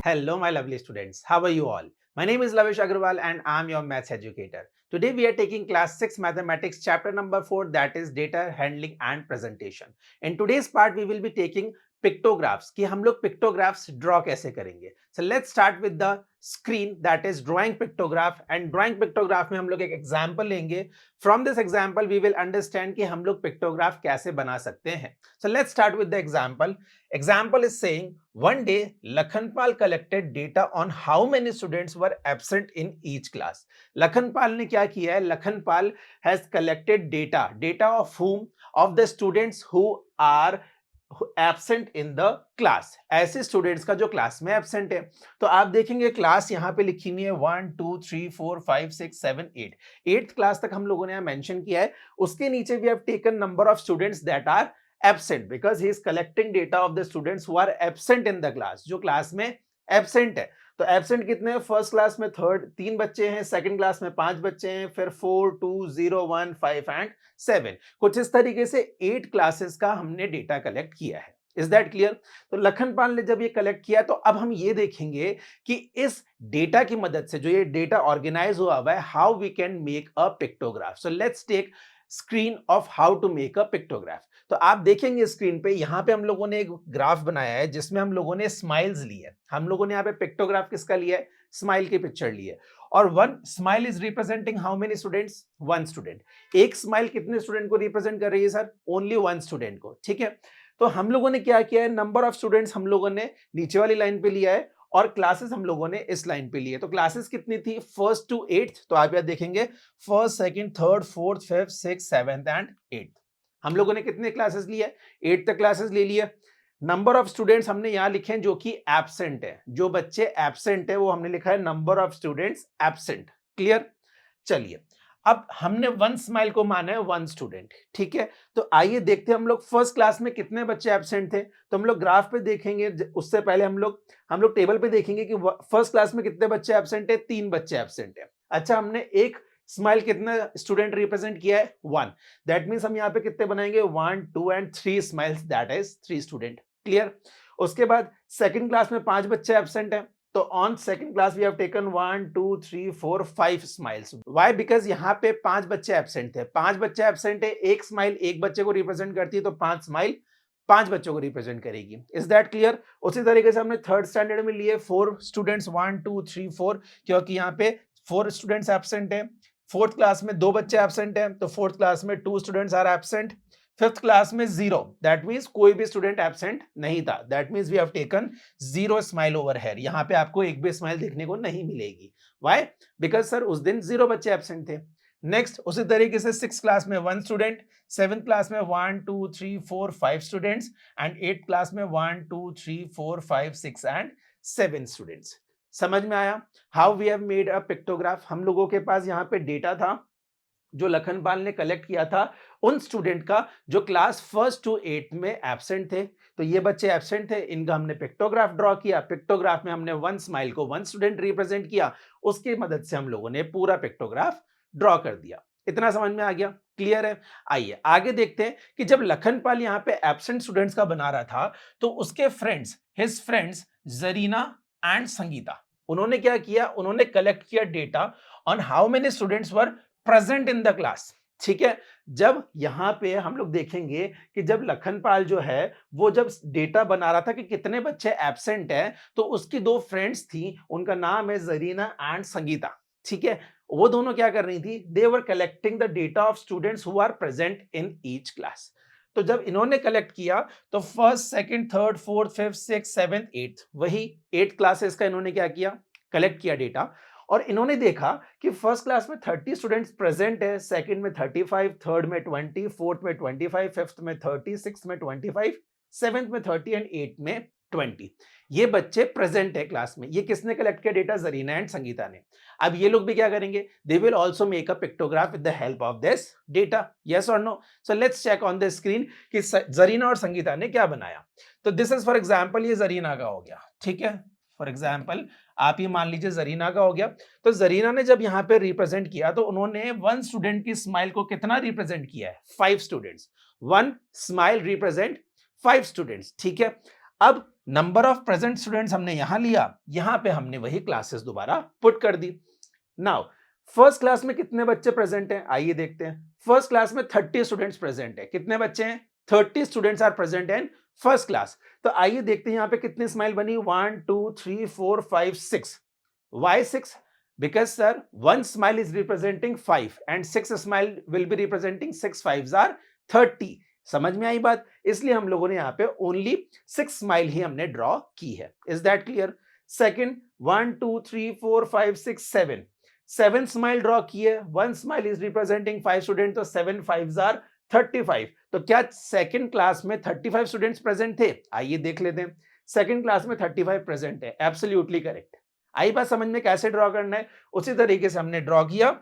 Hello, my lovely students. How are you all? My name is Lavish Agarwal and I'm your maths educator. Today we are taking class 6 mathematics chapter number 4, that is data handling and presentation. In today's part we will be taking pictographs कि हम लोग pictographs draw कैसे करेंगे. So let's start with the screen, that is drawing pictograph, and drawing pictograph में हम लोग एक example लेंगे. From this example we will understand कि हम लोग pictograph कैसे बना सकते हैं. So let's start with the example. Example is saying one day Lakhanpal collected data on how many students were absent in each class. Lakhanpal ने क्या किया है? Lakhanpal has collected data of whom? Of the students who are absent in the class, ऐसे students का जो class में absent है. तो आप देखेंगे क्लास यहाँ पे लिखी हुई है 1 2 3 4 5 6 7 8. 8th क्लास तक हम लोगों ने यहाँ मेंशन किया है. उसके नीचे we have taken number of students that are absent because he is collecting data of the students who are absent in the class, जो क्लास में एबसेंट है. तो एबसेंट कितने हैं? फर्स्ट क्लास में 3 बच्चे हैं, सेकंड क्लास में 5 बच्चे हैं, फिर 4 2 0 1 5 एंड 7. कुछ इस तरीके से 8 क्लासेस का हमने डेटा कलेक्ट किया है. Is that clear? तो लखनपाल ने जब ये कलेक्ट किया तो अब हम ये देखेंगे कि इस डेटा की मदद से जो ये डेटा ऑर्गेनाइज हुआ है, how we can make a pictograph. So let's take screen of how to make a pictograph. तो आप देखेंगे स्क्रीन पे, यहाँ पे हम लोगों ने एक ग्राफ बनाया है जिसमें हम लोगों ने स्माइल्स ली है. हम लोगों ने यहाँ पे पिक्टोग्राफ किसका लिया है? स्माइल की पिक्चर ली है. और one smile is representing how many students? One student. एक स्माइल कितने स्टूडेंट को रिप्रेजेंट कर रही है सर? ओनली वन स्टूडेंट को. ठीक है. तो हम लोगों ने क्या किया है? नंबर ऑफ स्टूडेंट्स हम लोगों ने नीचे वाली लाइन पे लिया है और क्लासेस हम लोगों ने इस लाइन पे लिए. तो क्लासेस कितनी थी? First to 8th. तो आप यहां देखेंगे first second third fourth fifth six seventh and 8th. हम लोगों ने कितने क्लासेस लिए? 8 तक क्लासेस ले लिए. नंबर ऑफ स्टूडेंट्स हमने यहां लिखे हैं जो कि एब्सेंट है. जो बच्चे एब्सेंट है वो हमने लिखा है number of students absent. Clear? चलिए, अब हमने वन स्माइल को माना है वन स्टूडेंट. ठीक है. तो आइए देखते हैं हम लोग फर्स्ट क्लास में कितने बच्चे एब्सेंट थे. तो हम लोग ग्राफ पे देखेंगे. उससे पहले हम लोग टेबल पे देखेंगे कि फर्स्ट क्लास में कितने बच्चे एब्सेंट है? 3 बच्चे एब्सेंट है. अच्छा, हमने एक स्माइल कितना स्टूडेंट रिप्रेजेंट किया है? 1. दैट मींस हम यहाँ पे कितने बनाएंगे? 1 2 and 3 smiles, that is 3 student. Clear? उसके बाद सेकंड क्लास में 5 बच्चे एब्सेंट है. तो on second class we have taken 1 2 3 4 5 smiles. Why? Because यहाँ पे 5 बच्चे एब्सेंट थे. 5 बच्चे एब्सेंट है, एक स्माइल एक बच्चे को रिप्रेजेंट करती है, तो 5 स्माइल 5 बच्चों को रिप्रेजेंट करेगी. Is that clear? उसी तरीके से हमने थर्ड स्टैंडर्ड में लिए 4 स्टूडेंट्स 1 2 3 4, क्योंकि यहाँ पे 4 स्टूडेंट्स एब्सेंट है. फोर्थ क्लास में 2 बच्चे एब्सेंट है, तो फोर्थ क्लास में 2 students are absent. Fifth class में 0, दैट मींस कोई भी स्टूडेंट एब्सेंट नहीं था. That means we have taken 0 smile over here. यहां पे आपको एक भी स्माइल देखने को नहीं मिलेगी. व्हाई? बिकॉज सर उस दिन 0 बच्चे एब्सेंट थे. नेक्स्ट, उसी तरीके से 6 क्लास में 1 स्टूडेंट, 7th क्लास में 1 2 3 4 5 स्टूडेंट्स एंड 8th क्लास में 1 2 3 4 5 6 एंड 7 स्टूडेंट्स. समझ में आया how we have made a pictograph? हम लोगों के पास यहाँ पे डेटा था जो लखनपाल ने कलेक्ट किया था उन स्टूडेंट का जो क्लास फर्स्ट टू 8 में एब्सेंट थे. तो ये बच्चे एब्सेंट थे, इनका हमने पिक्टोग्राफ ड्रॉ किया. पिक्टोग्राफ में हमने वन स्माइल को वन स्टूडेंट रिप्रेजेंट किया. उसकी मदद से हम लोगों ने पूरा पिक्टोग्राफ ड्रॉ कर दिया. इतना समझ में आ गया? क्लियर है? आइए आगे देखते हैं कि जब लखनपाल यहाँ पे एब्सेंट स्टूडेंट्स का बना रहा था तो उसके friends, his friends Zarina and Sangeeta, उन्होंने क्या किया? उन्होंने कलेक्ट किया data on how many students were present in the class. ठीक है. जब यहां पे हम लोग देखेंगे कि जब लखनपाल जो है वो जब डेटा बना रहा था कि कितने बच्चे एब्सेंट हैं, तो उसकी 2 फ्रेंड्स थी, उनका नाम है जरीना एंड संगीता. ठीक है. वो दोनों क्या कर रही थी? They were collecting the data of students who are present in each class. तो जब इन्होंने कलेक्ट किया तो first second third fourth fifth six seventh 8th, वही 8 क्लासेस का इन्होंने क्या किया? कलेक्ट किया डेटा. और इन्होंने देखा कि फर्स्ट क्लास में 30 स्टूडेंट्स प्रेजेंट है, सेकंड में 35, थर्ड में 20, फोर्थ में 25, फिफ्थ में 30, सिक्स्थ में 25, सेवेंथ में 30 एंड 8 में 20. ये बच्चे प्रेजेंट है क्लास में. ये किसने कलेक्ट किया डेटा? जरीना एंड संगीता ने. अब ये लोग भी क्या करेंगे? They will also make a pictograph with the help of this data. Yes और no? So let's check on the screen कि जरीना और संगीता ने क्या बनाया. तो दिस इज फॉर एग्जाम्पल, ये जरीना का हो गया. ठीक है. फॉर एग्जाम्पल आप ये मान लीजिए जरीना का हो गया. तो जरीना ने जब यहाँ पे रिप्रेजेंट किया तो उन्होंने वन स्टूडेंट की स्माइल को कितना रिप्रेजेंट किया है? 5 students. One smile represent 5 students. ठीक है. अब नंबर ऑफ प्रेजेंट स्टूडेंट्स हमने यहां लिया, यहां पे हमने वही क्लासेस दोबारा पुट कर दी। नाउ फर्स्ट क्लास में कितने बच्चे प्रेजेंट हैं, आइए देखते हैं। फर्स्ट क्लास में 30 स्टूडेंट्स प्रेजेंट है। कितने बच्चे हैं? 30 students are present in first class. तो आइए देखते हैं यहां पे कितनी स्माइल बनी। 1 2 3 4 5 6। Why 6? Because sir 1 smile is representing 5 and 6 smile will be representing 6 5s are 30। समझ में आई बात? इसलिए हम लोगों ने यहां पे ओनली 6 स्माइल ही हमने ड्रॉ की है। Is that clear? Second, 1 2 3 4 5 6 7, 7 smile draw किए। 1 स्माइल इज रिप्रेजेंटिंग 5 स्टूडेंट, तो 7 5s आर 35। तो क्या सेकंड क्लास में 35 स्टूडेंट्स प्रेजेंट थे? आइए देख लेते हैं। सेकंड क्लास में 35 प्रेजेंट है, एब्सोल्युटली करेक्ट। आई बात समझ में कैसे ड्रॉ करना है? उसी तरीके से हमने ड्रॉ किया।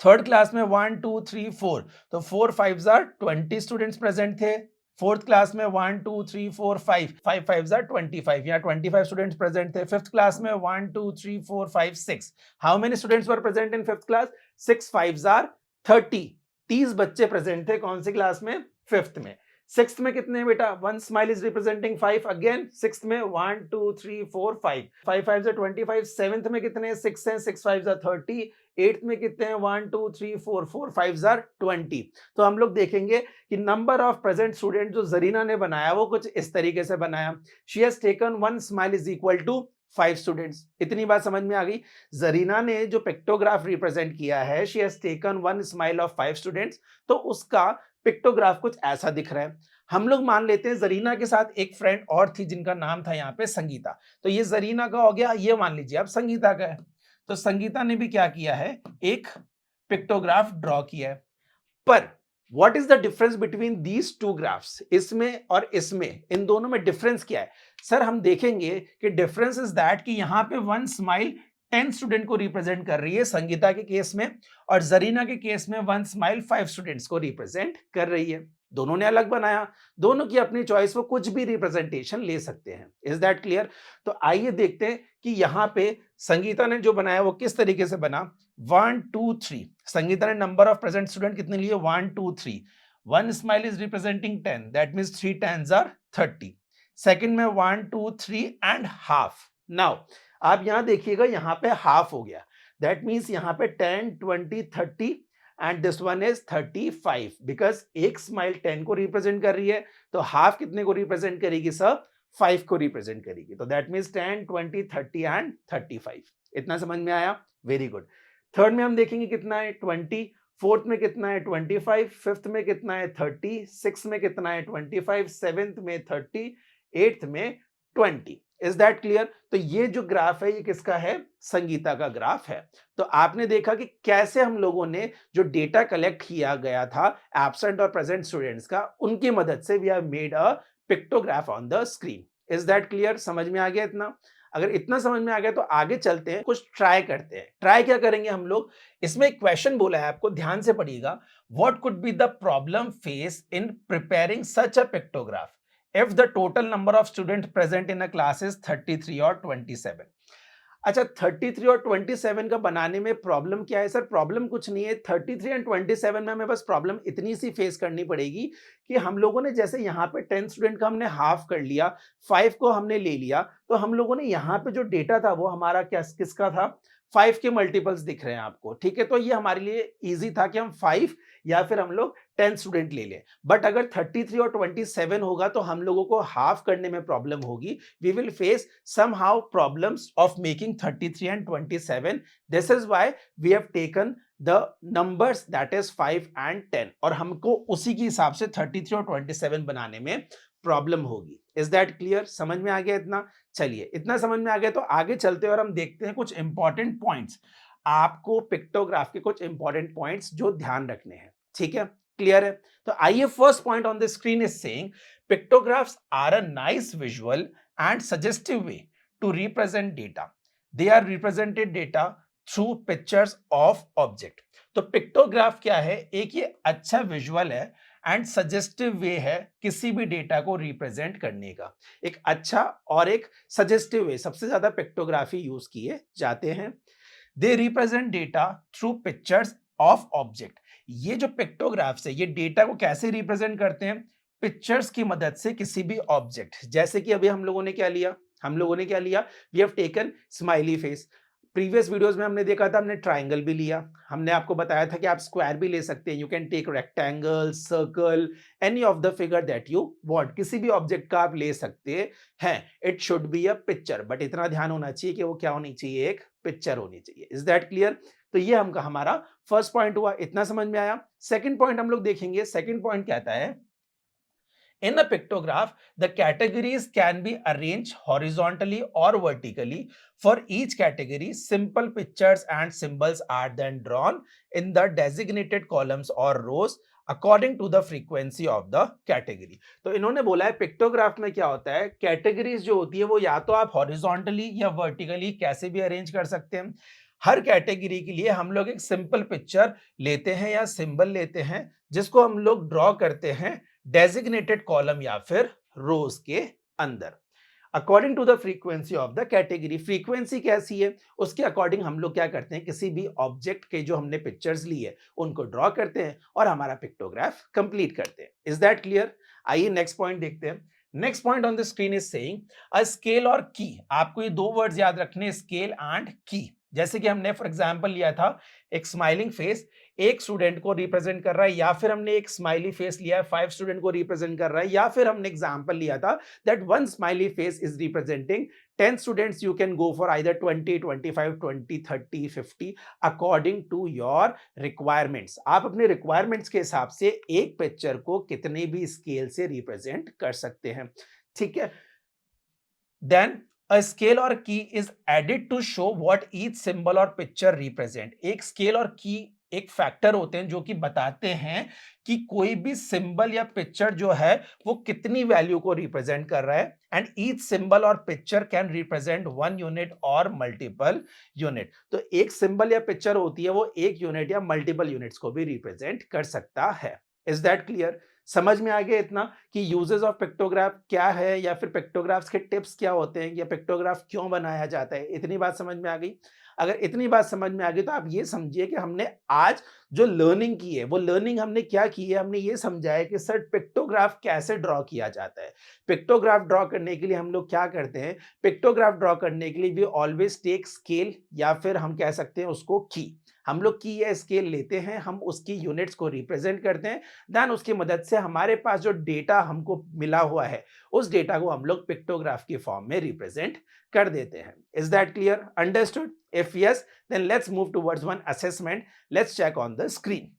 थर्ड क्लास में 1 2 3 4, तो 4 5s आर 20 स्टूडेंट्स प्रेजेंट थे। फोर्थ क्लास में 1 2 3 4 5, 5 5s आर 25, यहाँ 25 स्टूडेंट्स प्रेजेंट थे। फिफ्थ क्लास में 1 2 3 4 5 6, how many students were present in fifth class? 6 5s are 30, 30 बच्चे प्रेजेंट थे। कौन सी क्लास में? फिफ्थ में। सिक्स्थ में कितने हैं बेटा? 1 smile is representing 5 again. Sixth में 1 2 3 4 5, 5 5s आर 25। सेवेंथ में कितने हैं? 6 हैं, 6 5s आर 30। एट्थ में कितने हैं? 1 2 3 4, 4 5s आर 20। तो हम लोग देखेंगे कि नंबर ऑफ प्रेजेंट स्टूडेंट जो जरीना ने बनाया वो कुछ इस तरीके से बनाया। She has taken 1 smile is equal to 5 students. इतनी बात समझ में आ गई? जरीना ने जो पिक्टोग्राफ रिप्रेजेंट किया है, she has taken 1 smile of 5 students, तो उसका पिक्टोग्राफ कुछ ऐसा दिख रहा है। हम लोग मान लेते हैं जरीना के साथ एक फ्रेंड और थी जिनका नाम था यहाँ पे संगीता। तो ये जरीना का हो गया, ये मान लीजिए अब संगीता का है। तो संगीता ने भी क्या किया है? एक पिक्टोग्राफ ड्रॉ किया है। पर what is the difference between these two graphs? इसमें और इसमें, इन दोनों में डिफरेंस क्या है? सर हम देखेंगे कि डिफरेंस इज दैट कि यहां पे 1 स्माइल 10 स्टूडेंट को रिप्रेजेंट कर रही है संगीता के केस में, और जरीना के केस में 1 स्माइल 5 स्टूडेंट्स को रिप्रेजेंट कर रही है। दोनों ने अलग बनाया, दोनों की अपनी चॉइस, वो कुछ भी रिप्रेजेंटेशन ले सकते हैं। Is that clear? तो आइए देखते हैं कि यहां पे संगीता ने जो बनाया वो किस तरीके से बना। 1 2 3, संगीता ने नंबर ऑफ प्रेजेंट स्टूडेंट कितने लिए? 1 2 3। 1 smile is representing 10, that means 3 10s are 30। Second में 1 2 3 एंड हाफ। नाउ आप यहां देखिएगा, यहां पे हाफ हो गया, दैट मींस यहां पे 10 20 30 and this one is 35, because एक स्माइल 10 को रिप्रेजेंट कर रही है, तो हाफ कितने को रिप्रेजेंट करेगी सर? 5 को रिप्रेजेंट करेगी। तो दैट मींस 10 20 30 एंड 35। इतना समझ में आया? Very good. थर्ड में हम देखेंगे कितना है? 20। फोर्थ में कितना है? 25। फिफ्थ में कितना है? 30। सिक्स में कितना है? 25। सेवेंथ में 30। एट्थ में 20। Is that clear? तो ये जो ग्राफ है ये किसका है? संगीता का ग्राफ है। तो आपने देखा कि कैसे हम लोगों ने जो डेटा कलेक्ट किया गया था एब्सेंट और प्रेजेंट स्टूडेंट्स का, उनकी मदद से we have made a pictograph on the screen. Is that clear? समझ में आ गया इतना? अगर इतना समझ में आ गया तो आगे चलते हैं, कुछ ट्राई करते हैं। ट्राई क्या करेंगे हम लोग? इसमें एक क्वेश्चन बोला है, आपको ध्यान से पढ़िएगा। What could be the problem face in preparing such a pictograph if the total number of students present in a class is 33 और 27? अच्छा, 33 और 27 का बनाने में प्रॉब्लम क्या है? सर प्रॉब्लम कुछ नहीं है। 33 एंड 27 में हमें बस प्रॉब्लम इतनी सी फेस करनी पड़ेगी कि हम लोगों ने जैसे यहाँ पे 10 स्टूडेंट का हमने हाफ कर लिया, 5 को हमने ले लिया, तो हम लोगों ने यहाँ पे जो डेटा था वो हमारा क्या किसका था? 5 के मल्टीपल्स दिख रहे हैं आपको, ठीक है? तो ये हमारे लिए इजी था कि हम 5 या फिर हम लोग 10 स्टूडेंट ले लें। बट अगर 33 और 27 होगा तो हम लोगों को हाफ करने में प्रॉब्लम होगी। We will face somehow problems of making 33 and 27. This is why we have taken the numbers that is 5 and 10, और हमको उसी के हिसाब से 33 और 27 बनाने में प्रॉब्लम होगी। Is that clear? समझ में आ गया इतना? चलिए, इतना समझ में आ गया तो आगे चलते हैं और हम देखते हैं कुछ इंपॉर्टेंट पॉइंट्स। आपको पिक्टोग्राफ के कुछ इंपॉर्टेंट पॉइंट्स जो ध्यान रखने हैं, ठीक है? क्लियर है? तो आइए, first point on the screen is saying pictographs are a nice visual and suggestive way to represent data. They are represented data through pictures of object. तो पिक्टोग्राफ क्या है? एक ये अच्छा विजुअल है एंड सजेस्टिव वे है किसी भी डेटा को रिप्रेजेंट करने का। एक अच्छा और एक सजेस्टिव वे, सबसे ज्यादा पिक्टोग्राफी यूज किए जाते हैं। They represent data through pictures of object. ये जो पिक्टोग्राफ्स है ये डेटा को कैसे रिप्रेजेंट करते हैं? पिक्चर्स की मदद से किसी भी ऑब्जेक्ट, जैसे कि अभी हम लोगों ने क्या लिया, we have taken smiley face. Previous videos में हमने देखा था, हमने ट्राइंगल भी लिया, हमने आपको बताया था कि आप स्क्वायर भी ले सकते हैं, you can take rectangle, circle, any of the figure that you want, किसी भी ऑब्जेक्ट का आप ले सकते हैं। It should be a picture, but इतना ध्यान होना चाहिए कि वो क्या होनी चाहिए, एक पिक्चर होनी चाहिए। Is that clear? तो ये हमारा फर्स्ट पॉइंट हुआ, इतना समझ में आया। सेकंड पॉइंट हम लोग देखेंगे। सेकंड पॉइंट कहता है, in a pictograph, the categories can be arranged horizontally or vertically. For each category, simple pictures and symbols are then drawn in the designated columns or rows according to the frequency of the category. तो इन्होंने बोला है pictograph में क्या होता है, categories जो होती है वो या तो आप हॉरिजॉन्टली या वर्टिकली कैसे भी अरेंज कर सकते हैं। हर कैटेगरी के लिए हम लोग एक सिंपल पिक्चर लेते हैं या सिंबल लेते हैं, जिसको हम लोग ड्रॉ करते हैं डेजिग्नेटेड कॉलम या फिर रोज के अंदर according to the frequency of the category. Frequency कैसी है उसके अकॉर्डिंग हम लोग क्या करते हैं, किसी भी ऑब्जेक्ट के जो हमने पिक्चर्स ली है उनको ड्रॉ करते हैं और हमारा पिक्टोग्राफ कंप्लीट करते हैं। Is that clear? आइए नेक्स्ट पॉइंट देखते हैं। Next point on the screen is saying a scale और की। आपको ये दो वर्ड्स याद रखने, स्केल एंड की। जैसे कि हमने फॉर एग्जांपल लिया था एक स्माइलिंग फेस, एक स्टूडेंट को रिप्रेजेंट कर रहा है, या फिर हमने एक स्माइली फेस लिया है 5 स्टूडेंट को रिप्रेजेंट कर रहा है, या फिर हमने एग्जांपल लिया था that one smiley face is representing 10 students. You can go for either 20, 25, 20, 30, 50 according to your requirements. आप अपने रिक्वायरमेंट्स के हिसाब से एक पिक्चर को कितने भी स्केल से रिप्रेजेंट कर सकते हैं। ठीक है, then a scale or key is added to show what each symbol or picture represent। एक स्केल और की एक फैक्टर होते हैं जो कि बताते हैं कि कोई भी सिंबल या पिक्चर जो है वो कितनी वैल्यू को रिप्रेजेंट कर रहा है। एंड ईच सिंबल और पिक्चर कैन रिप्रेजेंट 1 यूनिट और मल्टीपल यूनिट। तो एक सिंबल या पिक्चर होती है वो एक यूनिट या मल्टीपल यूनिट्स को भी रिप्रेजेंट कर सकता है। Is that clear? समझ में आ गया इतना कि यूजेस ऑफ पिक्टोग्राफ क्या है, या फिर पिक्टोग्राफ्स के टिप्स क्या होते हैं, या पिक्टोग्राफ क्यों बनाया जाता है? इतनी बात समझ में आ गई? अगर इतनी बात समझ में आ गई तो आप ये समझिए कि हमने आज जो लर्निंग की है वो लर्निंग हमने क्या की है, हमने ये समझा है कि सर पिक्टोग्राफ कैसे ड्रॉ किया जाता है। पिक्टोग्राफ ड्रॉ करने के लिए हम लोग क्या करते हैं, पिक्टोग्राफ ड्रॉ करने के लिए वी ऑलवेज टेक स्केल, या फिर हम कह सकते हैं उसको की। हम लोग की या स्केल लेते हैं, हम उसकी यूनिट्स को रिप्रेजेंट करते हैं, देन उसकी मदद से हमारे पास जो डेटा हमको मिला हुआ है उस डेटा को हम लोग पिक्टोग्राफ की फॉर्म में रिप्रेजेंट कर देते हैं। Is that clear? Understood? If yes, then let's move towards one assessment. Let's check on the screen.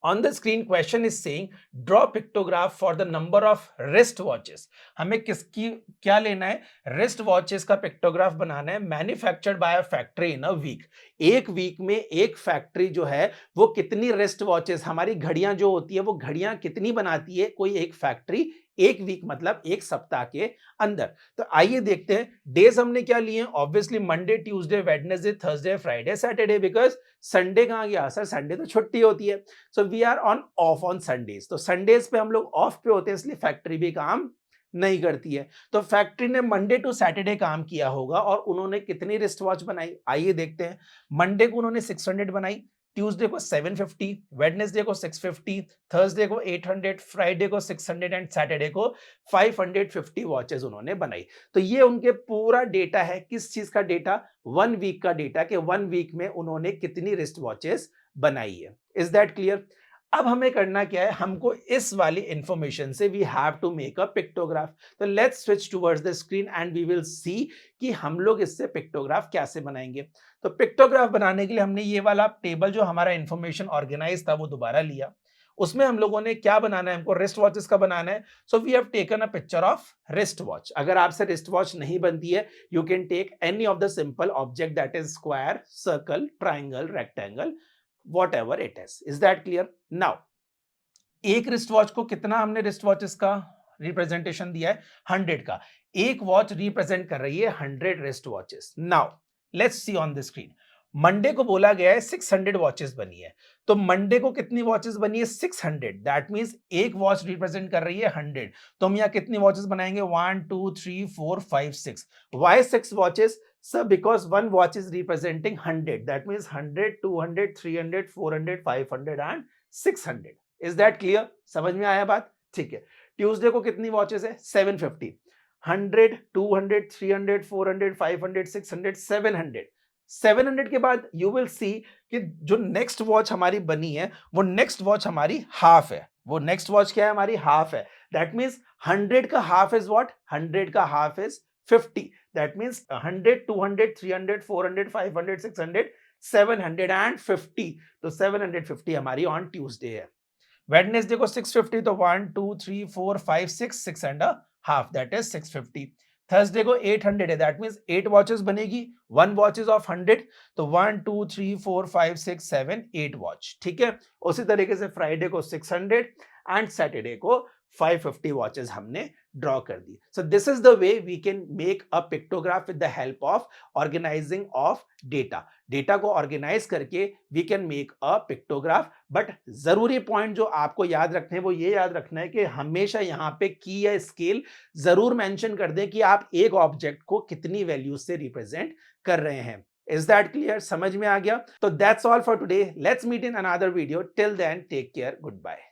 On the screen question is saying draw pictograph for the number of wrist watches। हमें किसकी क्या लेना है, wrist watches का pictograph बनाना है manufactured by a factory in a week. एक week में एक फैक्ट्री जो है वो कितनी wrist watches, हमारी घड़ियां जो होती है वो घड़ियां कितनी बनाती है कोई एक फैक्ट्री, एक वीक मतलब एक सप्ताह के अंदर। तो आइए देखते हैं डेज हमने क्या लिए हैं। Obviously Monday, Tuesday, Wednesday, Thursday, Friday, Saturday, because Sunday कहां गया सर, संडे तो छुट्टी होती है। So we are on off on Sundays. तो संडेज पे हम लोग ऑफ पे होते हैं, इसलिए फैक्ट्री भी काम नहीं करती है। तो फैक्ट्री ने मंडे टू सैटरडे काम किया होगा और उन्होंने कितनी रिस्ट वॉच बनाई, आइए देखते हैं। मंडे को उन्होंने 600 बनाई, ट्यूसडे को 750, वेडनेसडे को 650, थर्सडे को 800, फ्राइडे को 600 एंड सैटरडे को 550 वॉचेस उन्होंने बनाई। तो ये उनके पूरा डेटा है। किस चीज का डेटा? 1 वीक का डेटा, कि 1 वीक में उन्होंने कितनी रिस्ट वॉचेस बनाई है। Is that clear? अब हमें करना क्या है, हमको इस वाली इंफॉर्मेशन से we have to make a pictograph. तो let's switch towards the screen and we will see कि हम लोग इससे पिक्टोग्राफ कैसे बनाएंगे। तो पिक्टोग्राफ बनाने के लिए हमने ये वाला टेबल जो हमारा इंफॉर्मेशन ऑर्गेनाइज था वो दोबारा लिया। उसमें हम लोगों ने क्या बनाना है, हमको रिस्ट वॉचेस का बनाना है। So we have taken a picture of wrist watch. अगर आपसे रिस्ट वॉच नहीं बनती है, you can take any of the simple object that is square, circle, triangle, rectangle, whatever it is। Is that clear? Now, एक रिस्ट वॉच को कितना हमने रिस्ट वॉचेस का रिप्रेजेंटेशन दिया है, 100 का। एक वॉच रिप्रेजेंट कर रही है 100 wrist watches. Now let's see on the screen. Monday को बोला गया है 600 वॉचेस बनी है। तो मंडे को कितनी वॉचेस बनी है? 600। दैट मींस एक वॉच रिप्रेजेंट कर रही है 100। तो हम यहाँ कितनी वॉचेस बनाएंगे? 1 2 3 4 5 6। Why 6 watches? Sir, because one watch is representing 100. That means 100, 200, 300, 400, 500 and 600. Is that clear? समझ में आया बात? ठीक है। ट्यूसडे को कितनी वॉचेस है? 750। 100, 200, 300, 400, 500, 600, 700। 700 के बाद यू विल सी कि जो नेक्स्ट वॉच हमारी बनी है वो नेक्स्ट वॉच हमारी हाफ है। वो नेक्स्ट वॉच क्या है? हमारी हाफ है। दैट मीन्स 100 का हाफ इज व्हाट? 100 का हाफ इज 50। That means 100, 200, 300, 400, 500, 600, 750। तो 750 हमारी ऑन ट्यूसडे है। वेडनेसडे को 650, तो 1 2 3 4 5 6 and half, that is 650। Thursday को 800 है, दैट मींस 8 वॉचेस बनेगी, 1 वॉच इज ऑफ 100, तो 1 2 3 4 5 6 7 8 वॉच। ठीक है। उसी तरीके से फ्राइडे को 600 एंड सैटरडे को 550 वॉचेस हमने ड्रॉ कर दी। So this is the way we can make a pictograph with the help of organising of data. Data को ऑर्गेनाइज करके we can make a pictograph. But जरूरी पॉइंट जो आपको याद रखने हैं वो ये याद रखना है कि हमेशा यहाँ पे की या स्केल जरूर मेंशन कर दें कि आप एक ऑब्जेक्ट को कितनी वैल्यूज से रिप्रेजेंट कर रहे हैं। Is that clear? समझ में आ गया? तो that's all for today. Let's meet in another video. Till then take care, good bye.